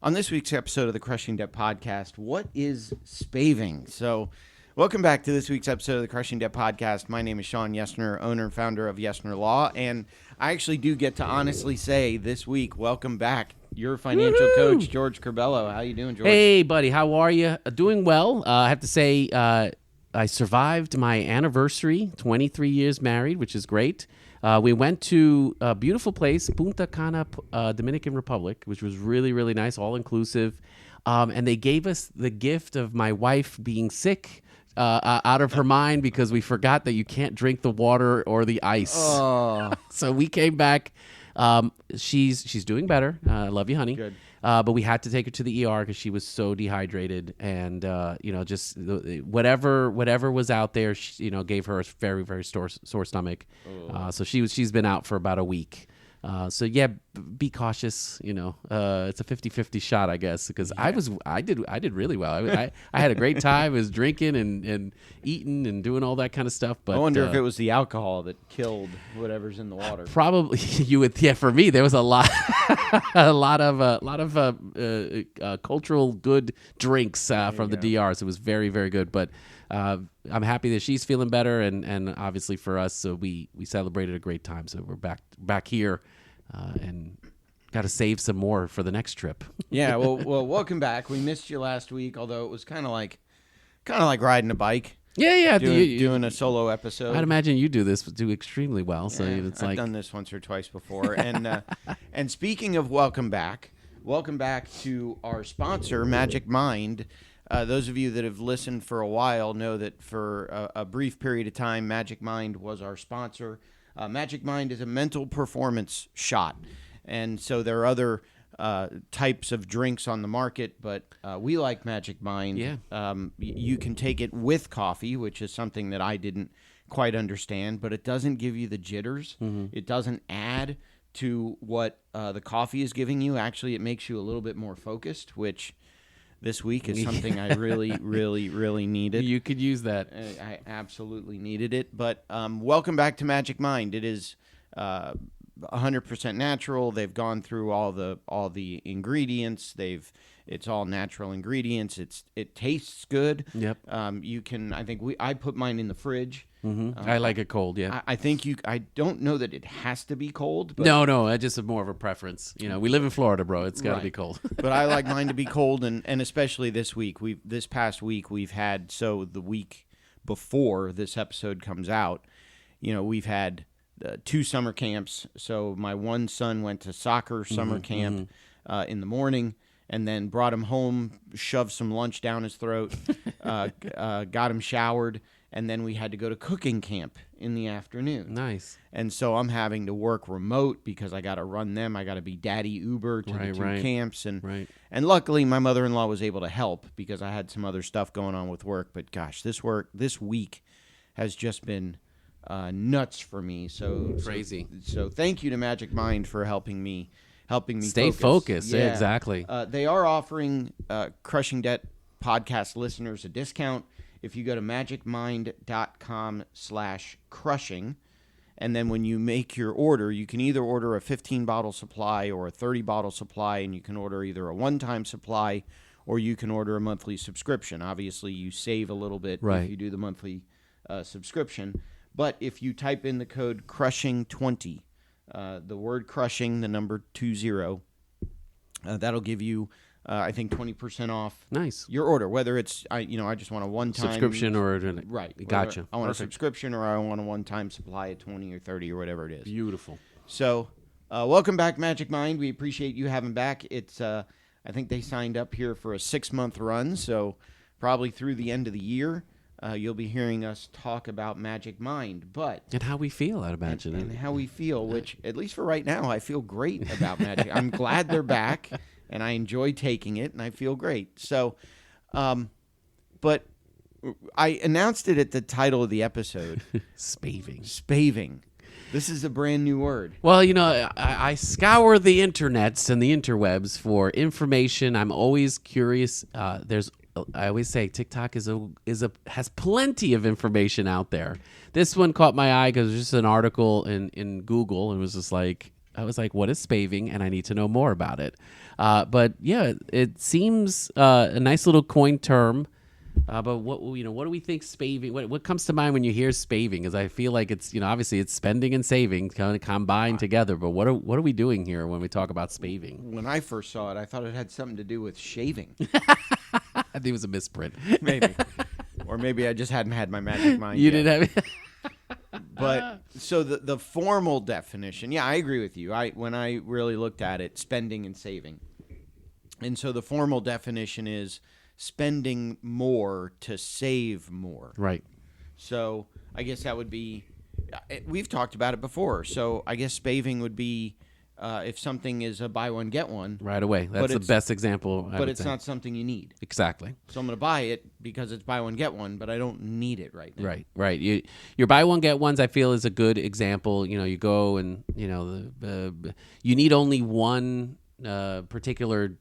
On this week's episode of the Crushing Debt Podcast, what is spaving? So, welcome back to this week's episode of the Crushing Debt Podcast. My name is Sean Yesner, owner and founder of Yesner Law, and I actually do get to honestly say this week, welcome back, your financial coach, George Corbello. How you doing, George? Hey, buddy. How are you? Doing well. I have to say I survived my anniversary, 23 years married, which is great. We went to a beautiful place, Punta Cana, Dominican Republic, which was really, really nice, all-inclusive. And they gave us the gift of my wife being sick out of her mind because we forgot that you can't drink the water or the ice. Oh, So we came back. She's doing better. I love you, honey. Good. But we had to take her to the ER because she was so dehydrated, and just whatever was out there, gave her a very, very sore stomach. So she's been out for about a week. So yeah, be cautious. It's a 50-50 shot, I guess, because I did really well. I had a great time. I was drinking and eating and doing all that kind of stuff. But I wonder if it was the alcohol that killed whatever's in the water. Probably you would. Yeah, for me there was a lot, a lot of cultural good drinks from the DR. So it was very, very good. But I'm happy that she's feeling better, and obviously for us, so we celebrated a great time. So we're back here, and got to save some more for the next trip. Yeah, well, welcome back. We missed you last week, although it was kind of like riding a bike. Yeah. Doing a solo episode. I'd imagine you do extremely well. So it's I've like done this once or twice before. And speaking of welcome back to our sponsor, Magic Mind. Those of you that have listened for a while know that for a brief period of time, Magic Mind was our sponsor. Magic Mind is a mental performance shot. And so there are other types of drinks on the market, but we like Magic Mind. Yeah. You can take it with coffee, which is something that I didn't quite understand, but it doesn't give you the jitters. Mm-hmm. It doesn't add to what the coffee is giving you. Actually, it makes you a little bit more focused, which this week is something I really, really, really needed. You could use that. I absolutely needed it. But welcome back to Magic Mind. It is 100% natural. They've gone through all the ingredients. It's all natural ingredients. It tastes good. Yep. I put mine in the fridge. Mm-hmm. I like it cold. Yeah. I think I don't know that it has to be cold. But No. I just have more of a preference. We live in Florida, bro. It's got to be cold. But I like mine to be cold, and especially this week. This past week we've had, so the week before this episode comes out, we've had 2 summer camps. So my one son went to soccer summer camp in the morning, and then brought him home, shoved some lunch down his throat, got him showered, and then we had to go to cooking camp in the afternoon. Nice. And so I'm having to work remote because I got to run them. I got to be daddy Uber to the 2 camps. And luckily my mother-in-law was able to help because I had some other stuff going on with work. But gosh, this week has just been nuts for me. So crazy. So thank you to Magic Mind for helping me stay focused. Yeah. Exactly. They are offering Crushing Debt podcast listeners a discount if you go to magicmind.com/crushing. And then when you make your order, you can either order a 15-bottle supply or a 30-bottle supply, and you can order either a one-time supply or you can order a monthly subscription. Obviously, you save a little bit if you do the monthly subscription. But if you type in the code CRUSHING20, the word crushing, the number 20, that'll give you, I think, 20% off your order, whether it's, I just want a one-time subscription or Gotcha. I want a subscription or I want a one-time supply at 20 or 30 or whatever it is. Beautiful. So welcome back, Magic Mind. We appreciate you having back. It's I think they signed up here for a 6-month run, so probably through the end of the year. You'll be hearing us talk about Magic Mind, and how we feel, I'd imagine, and how we feel. Which, at least for right now, I feel great about Magic. I'm glad they're back, and I enjoy taking it, and I feel great. So, but I announced it at the title of the episode. Spaving. This is a brand new word. Well, I scour the internets and the interwebs for information. I'm always curious. I always say TikTok has plenty of information out there. This one caught my eye because it was just an article in Google, and it was just like, I was like, what is spaving? And I need to know more about it. But yeah, it seems a nice little coin term. But what do we think spaving? What comes to mind when you hear spaving? Because I feel like it's obviously it's spending and saving kind of combined together. But what are we doing here when we talk about spaving? When I first saw it, I thought it had something to do with shaving. I think it was a misprint. Maybe. Or maybe I just hadn't had my magic mind You yet. didn't have. But so the formal definition, yeah, I agree with you. When I really looked at it, spending and saving. And so the formal definition is spending more to save more. Right. So I guess that would be, we've talked about it before. So I guess spaving would be if something is a buy one, get one. Right away. That's the best example. But it's not something you need. Exactly. So I'm going to buy it because it's buy one, get one, but I don't need it right now. Right. Your buy one, get ones, I feel, is a good example. You go and, you need only one particular,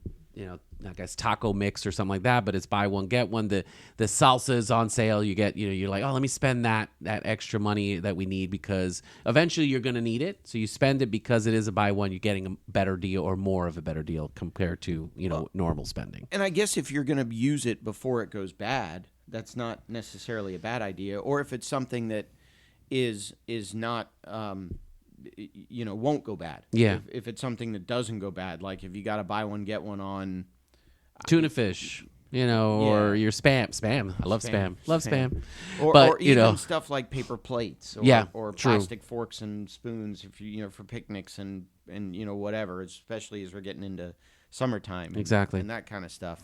I guess taco mix or something like that, but it's buy one, get one. The salsa is on sale. You get, you're like, oh, let me spend that extra money that we need because eventually you're going to need it. So you spend it because it is a buy one, you're getting a better deal or more of a better deal compared to, normal spending. And I guess if you're going to use it before it goes bad, that's not necessarily a bad idea. Or if it's something that is not, won't go bad. Yeah. If it's something that doesn't go bad, like if you got to buy one, get one on tuna fish, or your spam. I love spam. Love spam. Or even stuff like paper plates or true. plastic forks and spoons if for picnics and whatever, especially as we're getting into summertime. Exactly. And that kind of stuff.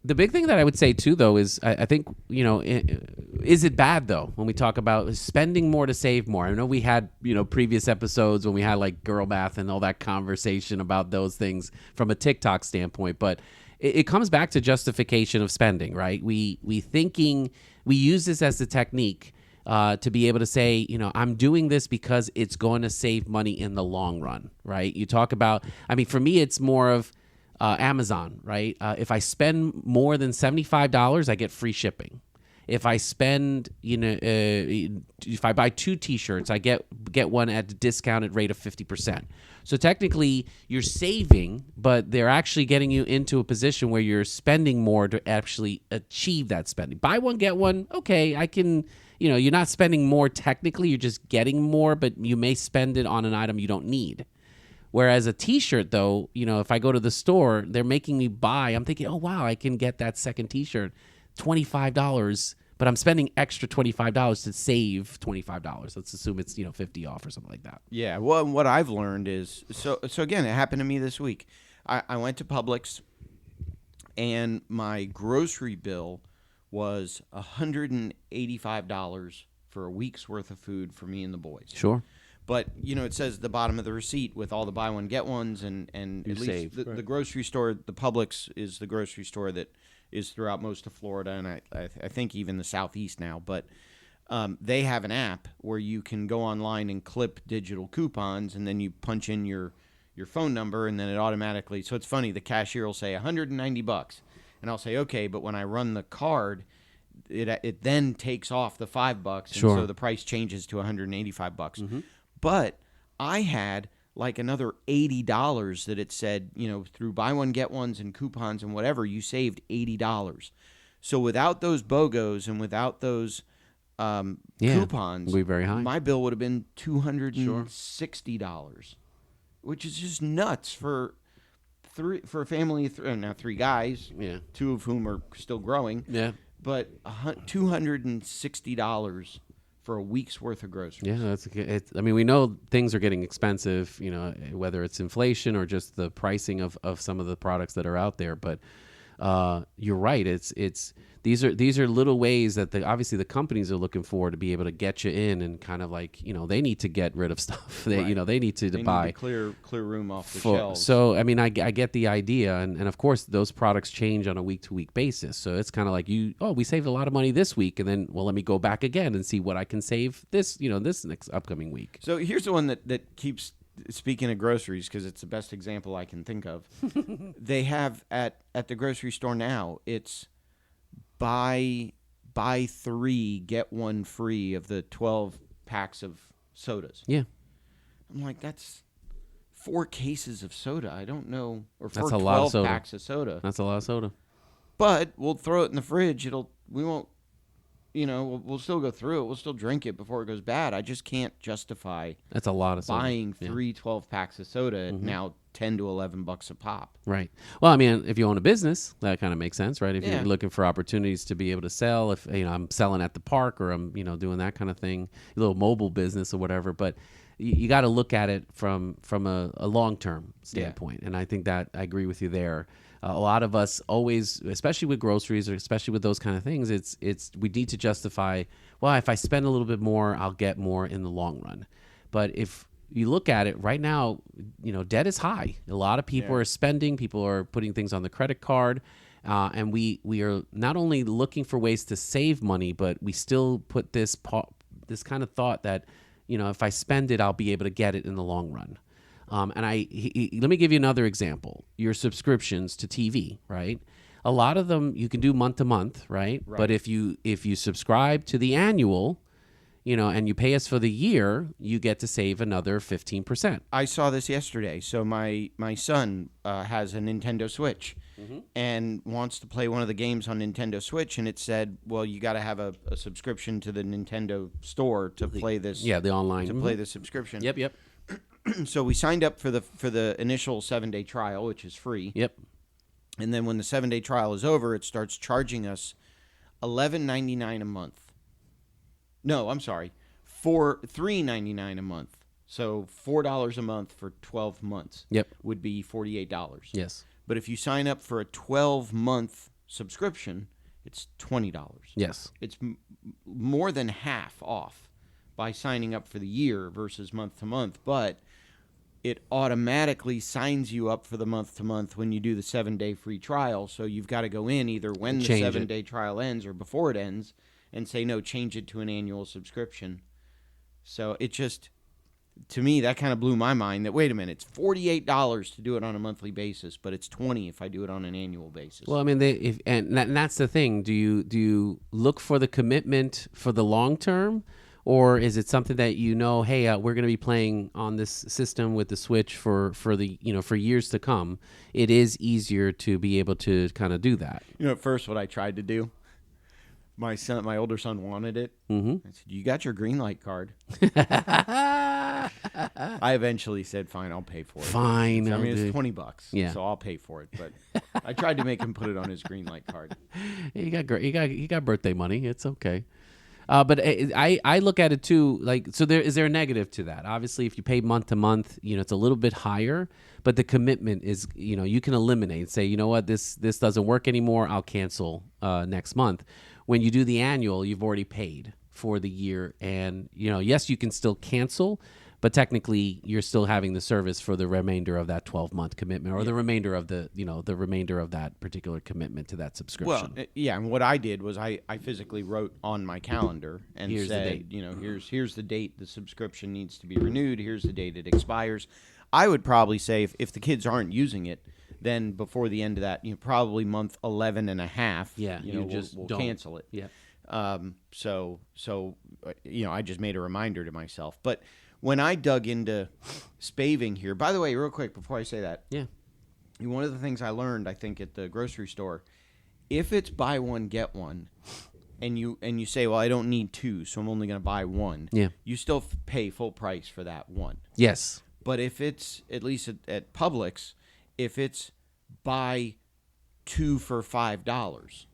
The big thing that I would say too, though, is I think is it bad though when we talk about spending more to save more? I know we had previous episodes when we had like girl math and all that conversation about those things from a TikTok standpoint, but it comes back to justification of spending, right? We use this as the technique to be able to say, I'm doing this because it's going to save money in the long run, right? You talk about, for me, it's more of Amazon, right? If I spend more than $75, I get free shipping. If I spend, if I buy 2 T-shirts, I get one at a discounted rate of 50%. So technically, you're saving, but they're actually getting you into a position where you're spending more to actually achieve that spending. Buy one, get one. Okay, I can. You're not spending more technically. You're just getting more, but you may spend it on an item you don't need. Whereas a T-shirt, though, if I go to the store, they're making me buy. I'm thinking, oh, wow, I can get that second T-shirt, $25, but I'm spending extra $25 to save $25. Let's assume it's, $50 off or something like that. Yeah, well, what I've learned is, so again, it happened to me this week. I went to Publix, and my grocery bill was $185 for a week's worth of food for me and the boys. Sure. But, it says at the bottom of the receipt with all the buy one, get ones, and at least the grocery store, the Publix is the grocery store that is throughout most of Florida, and I think even the Southeast now. But they have an app where you can go online and clip digital coupons, and then you punch in your phone number, and then it automatically. So it's funny, the cashier will say $190, and I'll say, okay, but when I run the card, it then takes off the $5, Sure. and so the price changes to $185. Mm-hmm. But I had like another $80 that it said, through buy one, get ones and coupons and whatever, you saved $80. So without those BOGOs and without those coupons, be very high. My bill would have been $260, which is just nuts for a family of now 3 guys, 2 of whom are still growing. Yeah. But $260 for a week's worth of groceries. Yeah, we know things are getting expensive, whether it's inflation or just the pricing of some of the products that are out there. But you're right. These are little ways that obviously the companies are looking for to be able to get you in and kind of like, they need to get rid of stuff. They need to buy. Need to clear room off the shelves. So, I get the idea. And of course, those products change on a week-to-week basis. So it's kind of like we saved a lot of money this week. And then, let me go back again and see what I can save this next upcoming week. So here's the one that keeps, speaking of groceries, because it's the best example I can think of. They have at the grocery store now, it's buy 3, get 1 free of the 12 packs of sodas. Yeah. I'm like, that's 4 cases of soda. I don't know, or That's 4 a lot of 12 soda. packs of soda. That's a lot of soda. But we'll throw it in the fridge. We won't, we'll still go through it. We'll still drink it before it goes bad. I just can't justify That's a lot of soda. buying 3 12 packs of soda at now $10 to $11 a pop. Right. Well, I mean, if you own a business, that kind of makes sense, right? If Yeah. you're looking for opportunities to be able to sell, if I'm selling at the park or I'm doing that kind of thing, a little mobile business or whatever, but you got to look at it from a long-term standpoint. And I think that I agree with you there. A lot of us always, especially with groceries or especially with those kind of things, it's we need to justify, well, if I spend a little bit more, I'll get more in the long run. But if you look at it right now, debt is high. A lot of people are spending, people are putting things on the credit card. And we are not only looking for ways to save money, but we still put this kind of thought that, if I spend it, I'll be able to get it in the long run. And let me give you another example. Your subscriptions to TV, right? A lot of them you can do month to month, right? But if you subscribe to the annual, and you pay us for the year, you get to save another 15%. I saw this yesterday. So my son has a Nintendo Switch and wants to play one of the games on Nintendo Switch, and it said, well, you got to have a subscription to the Nintendo store to play this. Yeah, the online. To play the subscription. Yep. So we signed up for the initial 7-day trial, which is free. Yep. And then when the 7-day trial is over, it starts charging us $11.99 a month. No, I'm sorry, $3.99 a month. So $4 a month for 12 months. Yep. Would be $48. Yes. But if you sign up for a 12-month subscription, it's $20. Yes. It's more than half off by signing up for the year versus month to month, but it automatically signs you up for the month to month when you do the 7-day free trial. So you've got to go in either when the 7-day trial ends or before it ends and say, no, change it to an annual subscription. So it just, to me, that kind of blew my mind that, wait a minute, it's $48 to do it on a monthly basis, but it's $20 if I do it on an annual basis. Well, I mean, and that's the thing. Do you look for the commitment for the long term? Or is it something that hey, we're going to be playing on this system with the Switch for years to come? It is easier to be able to kind of do that. At first, what I tried to do, my older son wanted it. I said, "You got your green light card?" I eventually said, "Fine, I'll pay for it." Fine, I mean, it's $20, yeah. So I'll pay for it. But I tried to make him put it on his green light card. He got birthday money. It's okay. But I look at it too, like, so is there a negative to that? Obviously, if you pay month to month, it's a little bit higher, but the commitment is, you can eliminate, say, what, this doesn't work anymore, I'll cancel next month. When you do the annual, you've already paid for the year, and, yes, you can still cancel, but technically you're still having the service for the remainder of that 12-month commitment, or the remainder of the remainder of that particular commitment to that subscription. Well, yeah, and what I did was I physically wrote on my calendar and Here's the said, date. Here's the date the subscription needs to be renewed. Here's the date it expires. I would probably say if the kids aren't using it, then before the end of that, probably month 11 and a half, Yeah, we'll don't cancel it. Yeah. So I just made a reminder to myself. But when I dug into Spaving here, by the way, real quick before I say that, Yeah. one of the things I learned, I think, at the grocery store, if it's buy one get one, and you say, well, I don't need 2, so I'm only going to buy 1. Yeah. You still pay full price for that 1. Yes. But if it's, at least at Publix, if it's buy 2 for $5,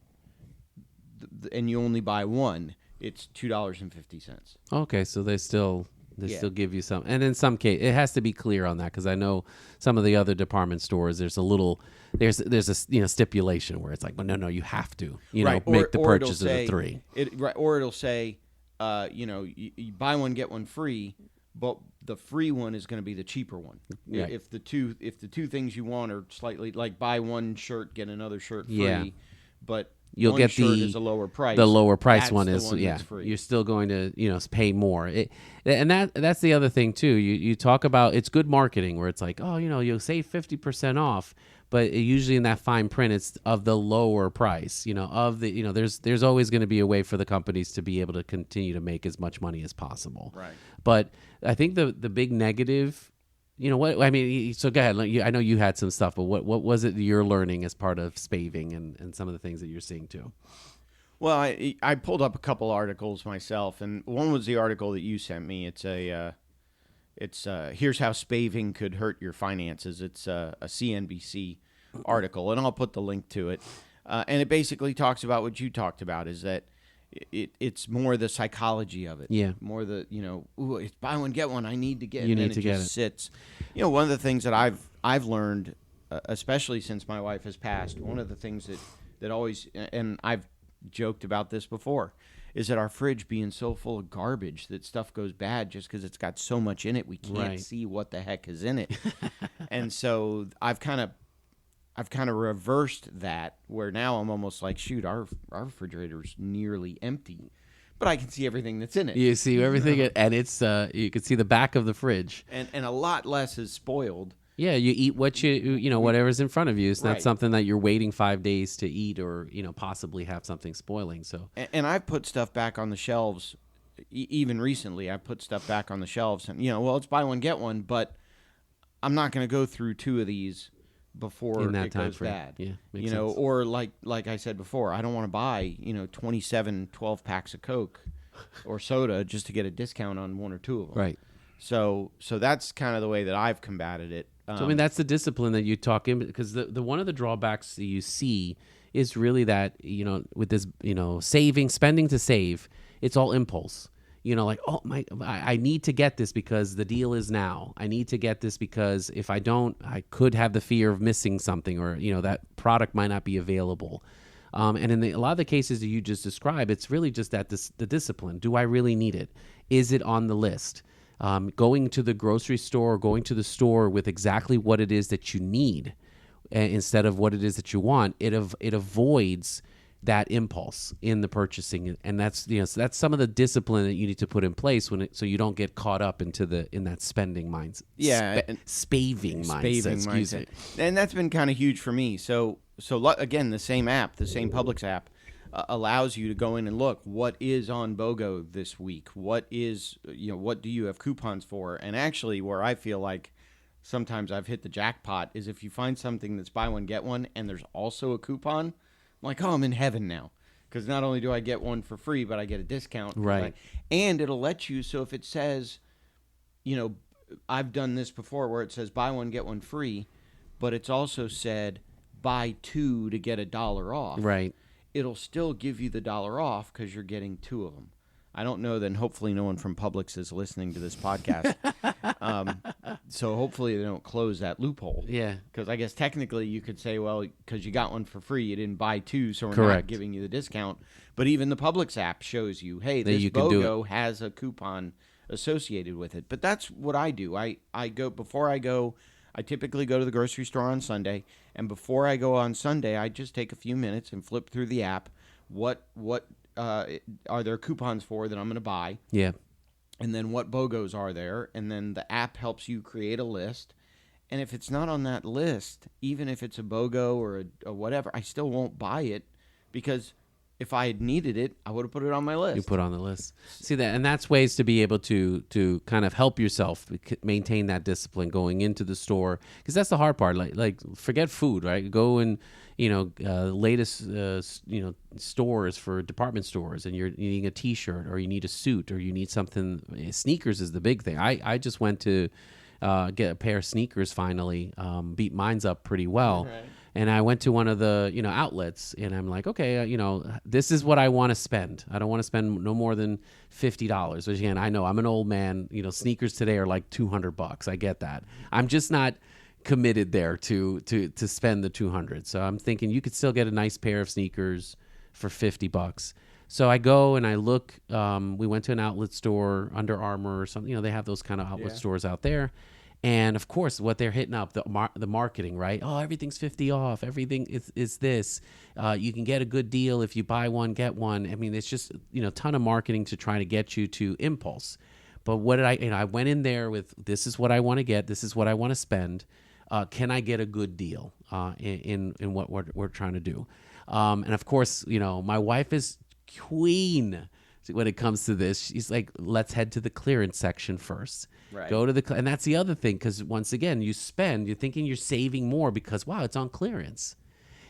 and you only buy 1, it's $2.50. Okay, so they still give you some, and in some case it has to be clear on that, because I know some of the other department stores there's a stipulation where it's like, well, no, you have to make the purchase of the 3. Or it'll say you buy one get one free, but the free one is going to be the cheaper one. Right. If the two things you want are slightly, like buy one shirt get another shirt free, but you'll one get shirt the is a lower price. The lower price that's one the is that's free. You're still going to pay more. And that's the other thing too. You talk about, it's good marketing where it's like, oh, you'll save 50% off, but usually in that fine print it's of the lower price. There's always going to be a way for the companies to be able to continue to make as much money as possible. Right. But I think the big negative what I mean. So go ahead. I know you had some stuff, but what was it you're learning as part of Spaving and some of the things that you're seeing too? Well, I pulled up a couple articles myself, and one was the article that you sent me. It's here's how Spaving could hurt your finances. It's a CNBC article, and I'll put the link to it. And it basically talks about what you talked about, is that it's more the psychology of it. Yeah. More the, ooh, it's buy one get one. I need to get. You and need then to get just it. sits. One of the things that I've learned, especially since my wife has passed, one of the things that always, and I've joked about this before, is that our fridge being so full of garbage that stuff goes bad just because it's got so much in it we can't Right. see what the heck is in it. And so I've kind of reversed that, where now I'm almost like, shoot, our refrigerator's nearly empty, but I can see everything that's in it. You see everything, and it's you can see the back of the fridge. And a lot less is spoiled. Yeah, you eat what whatever's in front of you. It's not Right. something that you're waiting 5 days to eat, or possibly have something spoiling. So And I've put stuff back on the shelves. Even recently, I put stuff back on the shelves, and well, it's buy one get one, but I'm not going to go through 2 of these before in that it time goes frame, bad. yeah, makes sense. Or like I said before, I don't want to buy 27 12 packs of Coke or soda just to get a discount on 1 or 2 of them. Right. So that's kind of the way that I've combated it. So I mean, that's the discipline that you talk in, because the one of the drawbacks that you see is really that with this spending to save, it's all impulse. Like, oh I need to get this because the deal is now. I need to get this because if I don't, I could have the fear of missing something, or that product might not be available. And in a lot of the cases that you just described, it's really just that the discipline. Do I really need it? Is it on the list? Going to the grocery store, or going to the store with exactly what it is that you need, instead of what it is that you want, it avoids that impulse in the purchasing, and that's so that's some of the discipline that you need to put in place so you don't get caught up in that spending mindset. Yeah, spaving mindset. Excuse me. And that's been kind of huge for me. So again, the same app, the same Publix app, allows you to go in and look what is on BOGO this week. What is what do you have coupons for? And actually, where I feel like sometimes I've hit the jackpot is if you find something that's buy one get one, and there's also a coupon. I'm like, oh, I'm in heaven now, because not only do I get one for free, but I get a discount. Right. And it'll let you. So if it says, I've done this before where it says buy one get one free, but it's also said buy 2 to get $1 off. Right. It'll still give you the $1 off because you're getting 2 of them. I don't know. Then hopefully no one from Publix is listening to this podcast. So hopefully they don't close that loophole. Yeah. Because I guess technically you could say, well, because you got one for free, you didn't buy 2, so we're Correct. not giving you the discount. But even the Publix app shows you, hey, this BOGO has a coupon associated with it. But that's what I do. I typically go to the grocery store on Sunday, and before I go on Sunday, I just take a few minutes and flip through the app. What are there coupons for that I'm going to buy? Yeah. And then what BOGOs are there? And then the app helps you create a list. And if it's not on that list, even if it's a BOGO or a whatever, I still won't buy it, because if I had needed it, I would have put it on my list. You put on the list. See that, and that's ways to be able to kind of help yourself maintain that discipline going into the store, because that's the hard part. Like forget food, right? Go and latest stores for department stores, and you're needing a T-shirt, or you need a suit, or you need something. Sneakers is the big thing. I just went to get a pair of sneakers finally. Beat mine's up pretty well. Right. And I went to one of the outlets, and I'm like, okay, this is what I want to spend. I don't want to spend no more than $50. Which again, I know I'm an old man. Sneakers today are like $200. I get that. I'm just not committed there to spend the $200. So I'm thinking you could still get a nice pair of sneakers for $50. So I go and I look. We went to an outlet store, Under Armour or something. They have those kind of outlet stores out there. And of course, what they're hitting up, the marketing, right? Oh, everything's 50 off. Everything is this. You can get a good deal if you buy one, get one. I mean, it's just, ton of marketing to try to get you to impulse. But what did I went in there with, this is what I want to get. This is what I want to spend. Can I get a good deal in what we're trying to do? And of course, my wife is queen when it comes to this. She's like, let's head to the clearance section first. Right. Go to the and that's the other thing, because once again, you're thinking you're saving more because wow, it's on clearance.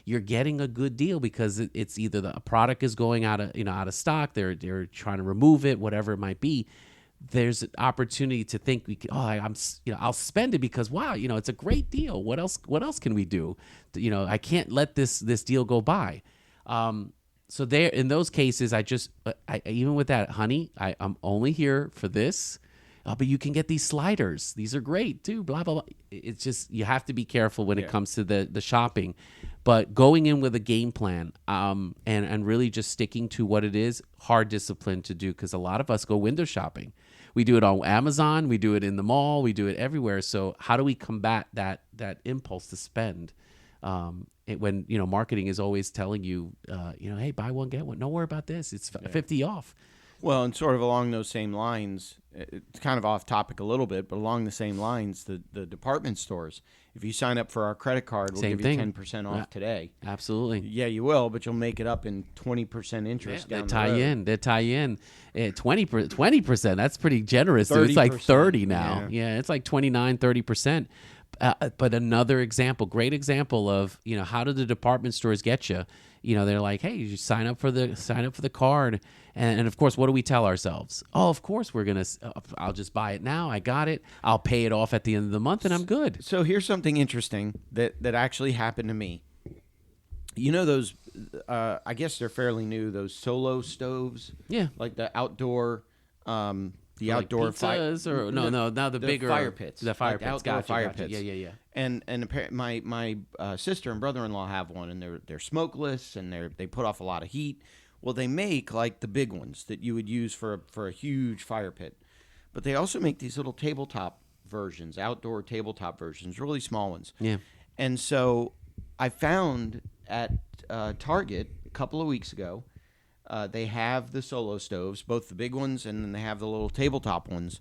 You're getting a good deal because it's either the product is going out of stock. They're trying to remove it, whatever it might be. There's an opportunity to think I'll spend it because wow, it's a great deal. What else can we do? I can't let this deal go by. So there, in those cases, I even with that, honey, I'm only here for this. But you can get these sliders. These are great too. Blah blah blah. It's just you have to be careful when it comes to the shopping. But going in with a game plan, and really just sticking to what it is, hard discipline to do, because a lot of us go window shopping. We do it on Amazon, we do it in the mall, we do it everywhere. So how do we combat that impulse to spend? When marketing is always telling you, hey, buy one get one. Don't worry about this. It's 50 off. Well, and sort of along those same lines, it's kind of off topic a little bit, but along the same lines, the department stores. If you sign up for our credit card, we'll give you 10% off today. Absolutely. Yeah, you will, but you'll make it up in 20% interest down the road. They tie in. 20%. That's pretty generous. It's like 30 now. Yeah, it's like 29, 30%. But another great example of, how do the department stores get you? They're like, hey, you sign up for the card. And of course, what do we tell ourselves? Oh, of course, I'll just buy it now. I got it. I'll pay it off at the end of the month and I'm good. So here's something interesting that actually happened to me. Those, I guess they're fairly new, those solo stoves? Yeah. Like the outdoor, outdoor pizzas or now the bigger fire pits. The fire pits. Outdoor fire pits. Yeah. And my sister and brother-in-law have one, and they're smokeless, and they put off a lot of heat. Well, they make like the big ones that you would use for a huge fire pit, but they also make these little tabletop versions, outdoor tabletop versions, really small ones. Yeah. And so I found at Target a couple of weeks ago, they have the solo stoves, both the big ones, and then they have the little tabletop ones.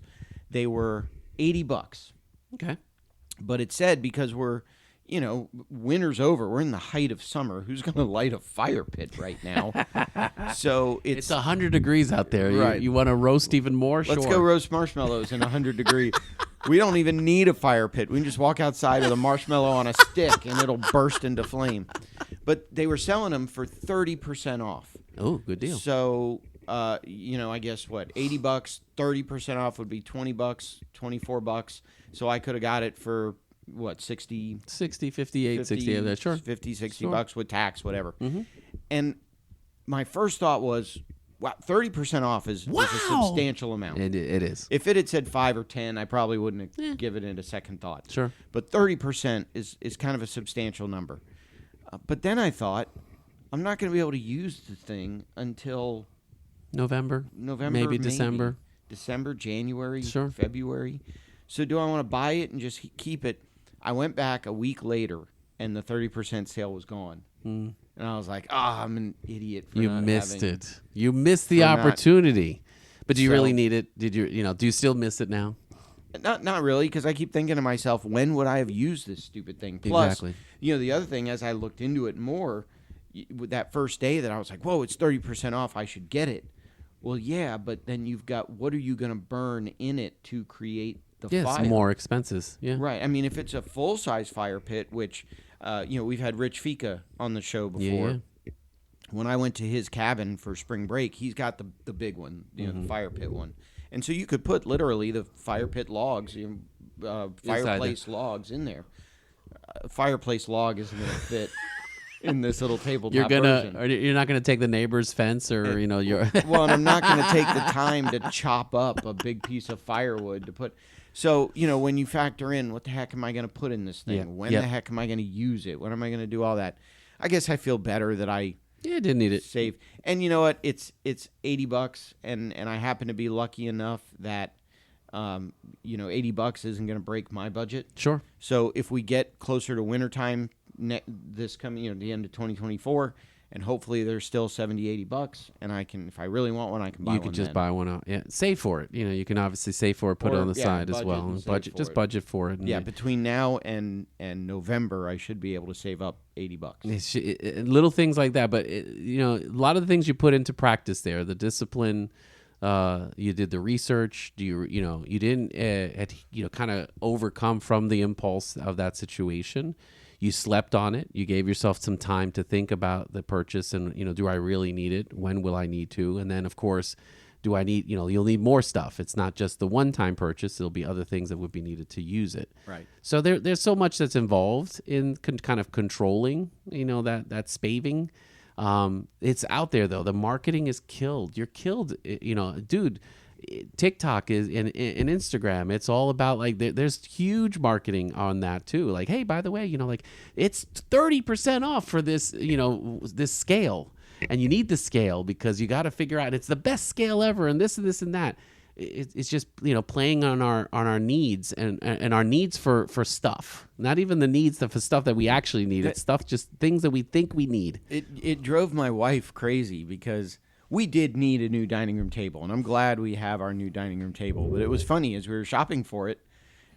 They were $80. Okay. But it said, because we're, winter's over, we're in the height of summer, who's going to light a fire pit right now? So it's 100 degrees out there. Right. You want to roast even more? Let's go roast marshmallows in 100 degree. We don't even need a fire pit. We can just walk outside with a marshmallow on a stick and it'll burst into flame. But they were selling them for 30% off. Oh, good deal. So, I guess what, $80, 30% off would be $20, $24. So I could have got it for what, 60, 58, 60, sure. 50, 60 bucks with tax, whatever. Mm-hmm. And my first thought was, wow, 30% off is a substantial amount. It is. If it had said 5 or 10, I probably wouldn't have given it a second thought. Sure. But 30% is kind of a substantial number. But then I thought, I'm not going to be able to use the thing until November, maybe December, January, sure. February. So do I want to buy it and just keep it? I went back a week later, and the 30% sale was gone. And I was like, I'm an idiot for you not missed having it. You missed the opportunity. But do you really need it? Do you still miss it now? Not really, because I keep thinking to myself, when would I have used this stupid thing? Plus, exactly. The other thing, as I looked into it more, with that first day that I was like, whoa, it's 30% off, I should get it. Well, yeah, but then you've got, what are you going to burn in it to create the fire? Yes, more expenses. Yeah. Right. I mean, if it's a full-size fire pit, which, we've had Rich Fika on the show before. Yeah. When I went to his cabin for spring break, he's got the big one, the fire pit one. And so you could put literally the fire pit logs, fireplace logs in there. Fireplace log isn't going to fit in this little tabletop version. You're not gonna take the neighbor's fence or your. Well, and I'm not going to take the time to chop up a big piece of firewood to put. So when you factor in, what the heck am I going to put in this thing? Yeah. When the heck am I going to use it? When am I going to do all that? I guess I feel better that I. Yeah, didn't need it. Save. And you know what? It's $80, and I happen to be lucky enough that $80 isn't going to break my budget. Sure. So if we get closer to wintertime this coming, the end of 2024, and hopefully they're still $70-$80, and I can, if I really want one, I can buy one. You could just then. buy one out. Yeah, save for it. You know, you can obviously save for it, put it on the side as well, and budget for it. And yeah, between now and November, I should be able to save up $80. Little things like that, but you know, a lot of the things you put into practice there, the discipline. You did the research. You didn't kind of overcome from the impulse of that situation. You slept on it. You gave yourself some time to think about the purchase and, do I really need it? When will I need to? And then, of course, do I need, you'll need more stuff. It's not just the one-time purchase. There'll be other things that would be needed to use it. Right. So there's so much that's involved in kind of controlling, that spaving. It's out there, though. The marketing is killed. You're killed, dude. TikTok is in Instagram. It's all about like there's huge marketing on that too. Like, hey, by the way, it's 30% off for this, this scale, and you need the scale because you got to figure out it's the best scale ever, and this and this and that. It's just playing on our needs and our needs for stuff. Not even the needs for stuff that we actually need. It's stuff, just things that we think we need. It drove my wife crazy because we did need a new dining room table, and I'm glad we have our new dining room table. But it was funny, as we were shopping for it,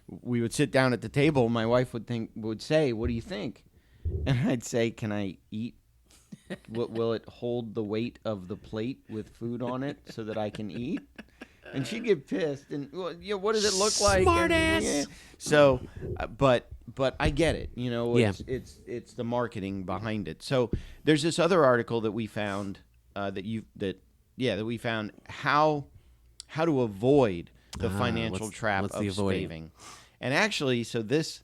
we would sit down at the table, and my wife would say, "What do you think?" And I'd say, "Can I eat? Will it hold the weight of the plate with food on it so that I can eat?" And she'd get pissed, and what does it look like? Smart ass. Yeah. So, but I get it. Yeah. It's the marketing behind it. So there's this other article that we found that we found how to avoid the financial trap of spaving. And actually, so this,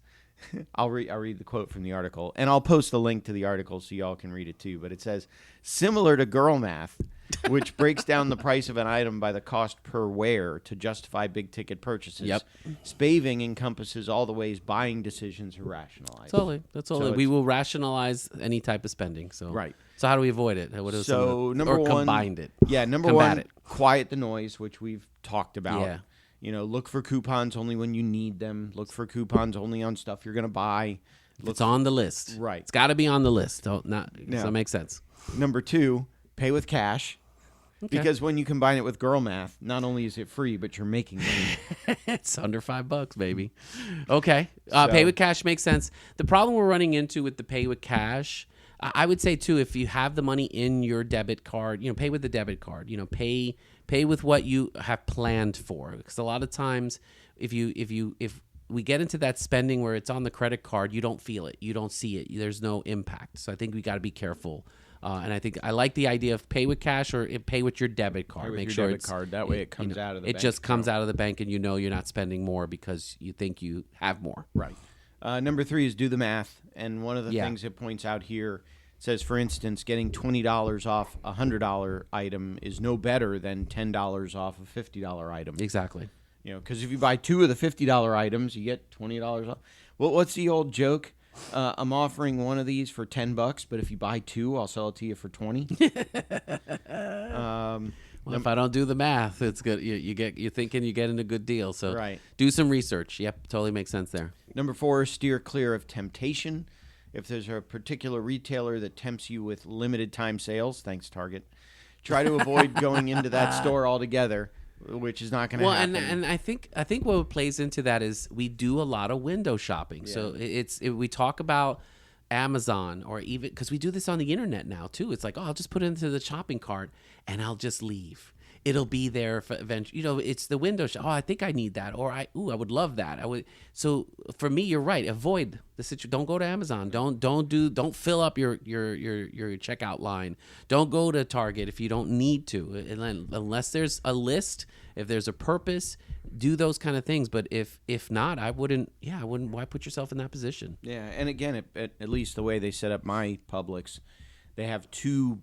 I'll read the quote from the article, and I'll post the link to the article so y'all can read it too. But it says, similar to girl math, which breaks down the price of an item by the cost per wear to justify big-ticket purchases. Yep. Spaving encompasses all the ways buying decisions are rationalized. That's totally. We will rationalize any type of spending. So right. So how do we avoid it? Number one, combined it. Yeah, number Combat one, it. Quiet the noise, which we've talked about. Yeah. Look for coupons only when you need them. Look for coupons only on stuff you're going to buy. It's on the list. Right. It's got to be on the list. Does that make sense? Number two, pay with cash. Okay. Because when you combine it with girl math, not only is it free, but you're making money. It's under $5, baby. Okay. Pay with cash makes sense. The problem we're running into with the pay with cash, I would say too, if you have the money in your debit card, pay with the debit card. Pay with what you have planned for. Because a lot of times, if we get into that spending where it's on the credit card, you don't feel it, you don't see it, there's no impact. So I think we got to be careful. And I think I like the idea of pay with cash or pay with your debit card. Make sure it's card. That way it comes out of the bank. It just comes out of the bank, and you're not spending more because you think you have more. Right. Number three is do the math. And one of the things it points out here says, for instance, getting $20 off a $100 item is no better than $10 off a $50 item. Exactly. Because if you buy two of the $50 items, you get $20 off. Well, what's the old joke? I'm offering one of these for $10, but if you buy two, I'll sell it to you for $20. Well, if I don't do the math, it's good. You're thinking you're getting a good deal. So right. Do some research. Yep, totally makes sense there. Number four, steer clear of temptation. If there's a particular retailer that tempts you with limited time sales, thanks Target, try to avoid going into that store altogether. Which is not going to happen. Well, and I think what plays into that is we do a lot of window shopping. Yeah. So we talk about Amazon or even because we do this on the internet now too. It's like, I'll just put it into the shopping cart and I'll just leave. It'll be there for eventually. It's the window shop. I think I need that, or I would love that. I would. So for me, you're right. Avoid the situation. Don't go to Amazon. Don't fill up your checkout line. Don't go to Target if you don't need to. Unless there's a list, if there's a purpose, do those kind of things. But if not, I wouldn't. Why put yourself in that position? Yeah, and again, at least the way they set up my Publix, they have two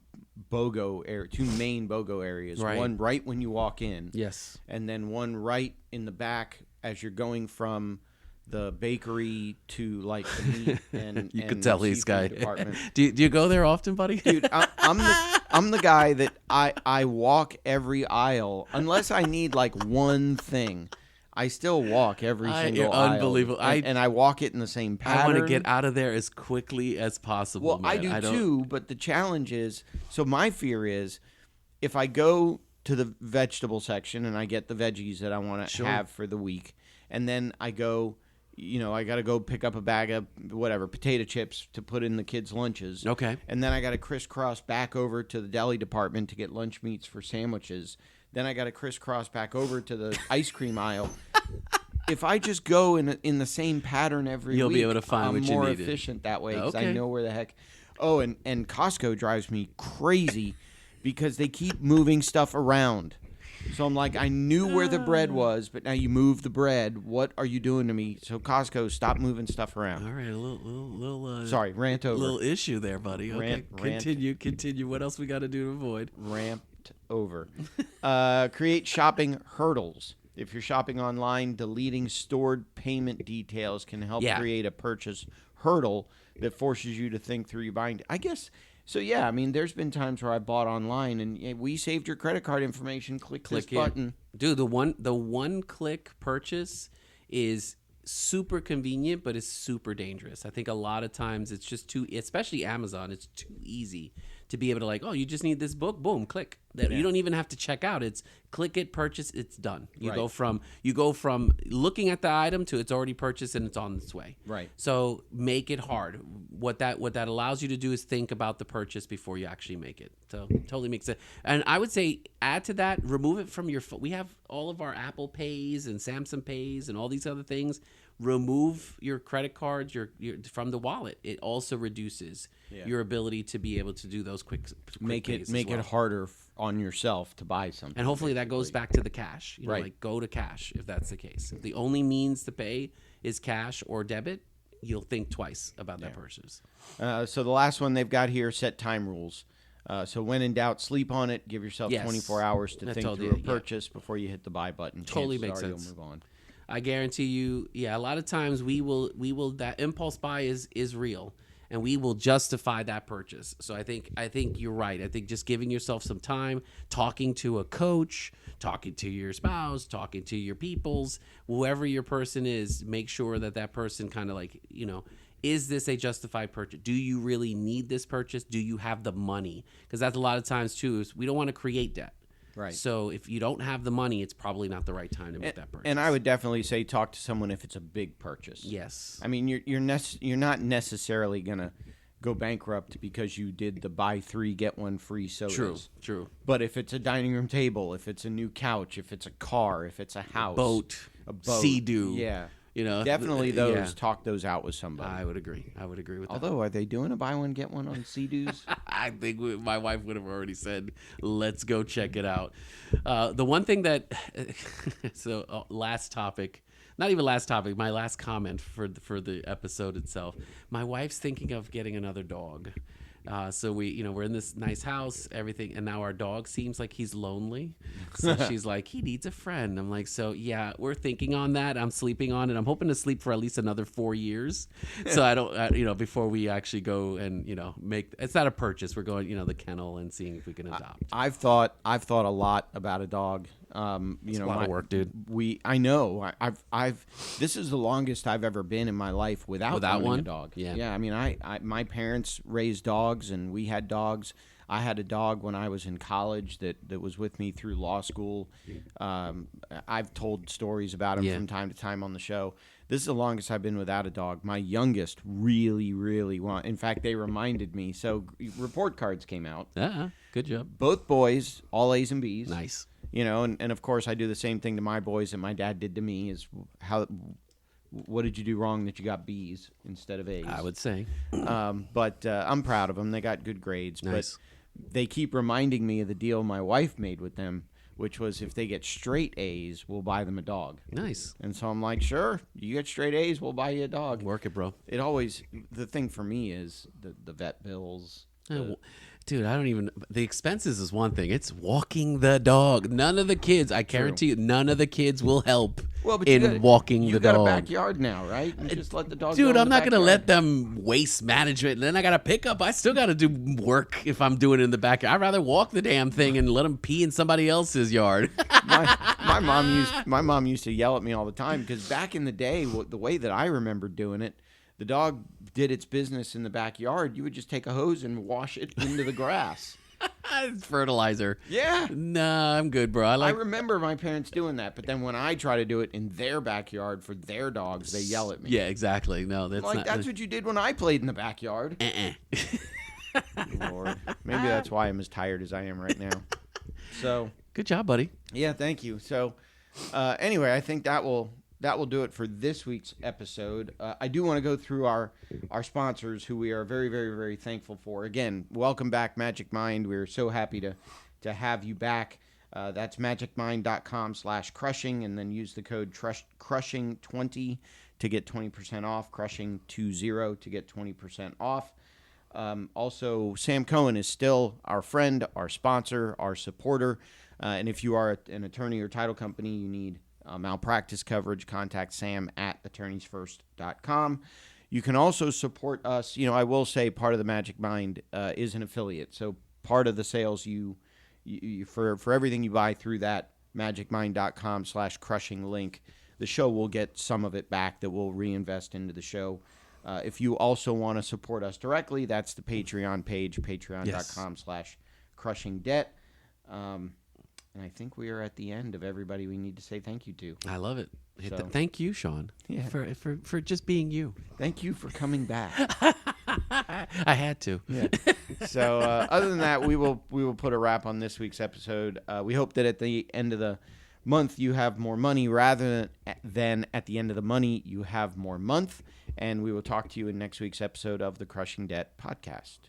main BOGO areas. Right. One right when you walk in. Yes. And then one right in the back as you're going from the bakery to like the meat and you could tell he's guy. Department. Do you go there often, buddy? Dude, I'm the guy that I walk every aisle unless I need like one thing. I still walk every single aisle. Unbelievable. And I walk it in the same pattern. I want to get out of there as quickly as possible. Well, man. I do too, but the challenge is, so my fear is if I go to the vegetable section and I get the veggies that I want to have for the week, and then I go, I got to go pick up a bag of whatever, potato chips to put in the kids' lunches. Okay. And then I got to crisscross back over to the deli department to get lunch meats for sandwiches. Then I got to crisscross back over to the ice cream aisle. If I just go in the same pattern every You'll week, be able to find I'm what you more needed. efficient that way because I Okay. know where the heck. Oh, and Costco drives me crazy because they keep moving stuff around. So I'm like, I knew where the bread was, but now you move the bread. What are you doing to me? So Costco, stop moving stuff around. All right, a little Sorry, rant over. little issue there, buddy. Okay, Rant. continue. What else we got to do to avoid? Ramped over. Create shopping hurdles. If you're shopping online, deleting stored payment details can help create a purchase hurdle that forces you to think through your buying. I guess so. Yeah, I mean, there's been times where I bought online and we saved your credit card information. Click this button. Dude, the one click purchase is super convenient, but it's super dangerous. I think a lot of times it's just especially Amazon, it's too easy to be able to like, oh, you just need this book, boom, click. You don't even have to check out. It's click it, purchase, it's done. You go from looking at the item to it's already purchased and it's on its way. Right. So make it hard. What that allows you to do is think about the purchase before you actually make it. So totally makes sense. And I would say add to that, remove it from your phone. We have all of our Apple Pays and Samsung Pays and all these other things. Remove your credit cards from the wallet. It also reduces your ability to be able to do those quick Make pays it as well. harder on yourself to buy something. And hopefully that goes back to the cash. Right. Like go to cash if that's the case. If the only means to pay is cash or debit, you'll think twice about that purchase. So the last one they've got here, set time rules. So when in doubt, sleep on it. Give yourself 24 hours to think through a purchase before you hit the buy button. Totally Chances makes are sense. You'll move on. I guarantee you, a lot of times we will that impulse buy is real, and we will justify that purchase. So I think you're right. I think just giving yourself some time, talking to a coach, talking to your spouse, talking to your peoples, whoever your person is, make sure that person kind of like, is this a justified purchase? Do you really need this purchase? Do you have the money? Because that's a lot of times too, is we don't want to create debt. Right. So if you don't have the money, it's probably not the right time to make that purchase. And I would definitely say talk to someone if it's a big purchase. Yes. I mean, you're not necessarily gonna go bankrupt because you did the buy 3 get 1 free sodas. True. But if it's a dining room table, if it's a new couch, if it's a car, if it's a house, a boat, Sea-Doo. Yeah. th- Definitely those. Talk those out with somebody. I would agree with that. Although, are they doing a buy one get one on Sea-Doos? I think my wife would have already said, "Let's go check it out." The one thing that, last topic, not even last topic, my last comment for the episode itself. My wife's thinking of getting another dog. So we're in this nice house, everything, and now our dog seems like he's lonely. So she's like, he needs a friend. I'm like, so yeah, we're thinking on that. I'm sleeping on it. I'm hoping to sleep for at least another 4 years. So I don't, before we actually go and make. It's not a purchase. We're going, the kennel and seeing if we can adopt. I've thought a lot about a dog. It's a lot of work, dude. I know. This is the longest I've ever been in my life without owning a dog. Yeah. I mean, my parents raised dogs, and we had dogs. I had a dog when I was in college that was with me through law school. I've told stories about him from time to time on the show. This is the longest I've been without a dog. My youngest really, really want. In fact, they reminded me. So report cards came out. Good job. Both boys, all A's and B's. Nice. And of course I do the same thing to my boys that my dad did to me. Is what did you do wrong that you got B's instead of A's? I would say. But I'm proud of them. They got good grades. Nice. But they keep reminding me of the deal my wife made with them, which was if they get straight A's, we'll buy them a dog. Nice. And so I'm like, sure, you get straight A's, we'll buy you a dog. Work it, bro. The thing for me is the vet bills. Dude, the expenses is one thing. It's walking the dog. None of the kids, I guarantee you, none of the kids will help walking the dog. You got a backyard now, right? You just let the dog Dude, go I'm not going to backyard. let them waste management. And then I got to pick up. I still got to do work if I'm doing it in the backyard. I'd rather walk the damn thing and let them pee in somebody else's yard. my mom used to yell at me all the time because back in the day, the way that I remember doing it, the dog did its business in the backyard. You would just take a hose and wash it into the grass. It's fertilizer. Yeah. Nah, I'm good, bro. I remember my parents doing that, but then when I try to do it in their backyard for their dogs, they yell at me. Yeah, exactly. No, that's Like, not. that's what you did when I played in the backyard. Lord. Maybe that's why I'm as tired as I am right now. So, good job, buddy. yeah, thank you. So, anyway, I think that will do it for this week's episode. I do want to go through our sponsors, who we are very, very, very thankful for. Again, welcome back, Magic Mind. We're so happy to have you back. That's magicmind.com/crushing, and then use the code crushing20 to get 20% off. Crushing20 to get 20% off. Also, Sam Cohen is still our friend, our sponsor, our supporter. And if you are an attorney or title company, you need malpractice coverage, contact Sam at attorneysfirst.com. You can also support us. I will say part of the Magic Mind is an affiliate. So part of the sales you for everything you buy through that magicmind.com/crushing link, the show will get some of it back that we'll reinvest into the show. If you also want to support us directly, that's the Patreon page, patreon.com/crushingdebt. And I think we are at the end of everybody we need to say thank you to. I love it. So, thank you, Sean, for just being you. Thank you for coming back. I had to. Yeah. So other than that, we will put a wrap on this week's episode. We hope that at the end of the month you have more money rather than at the end of the money you have more month. And we will talk to you in next week's episode of the Crushing Debt podcast.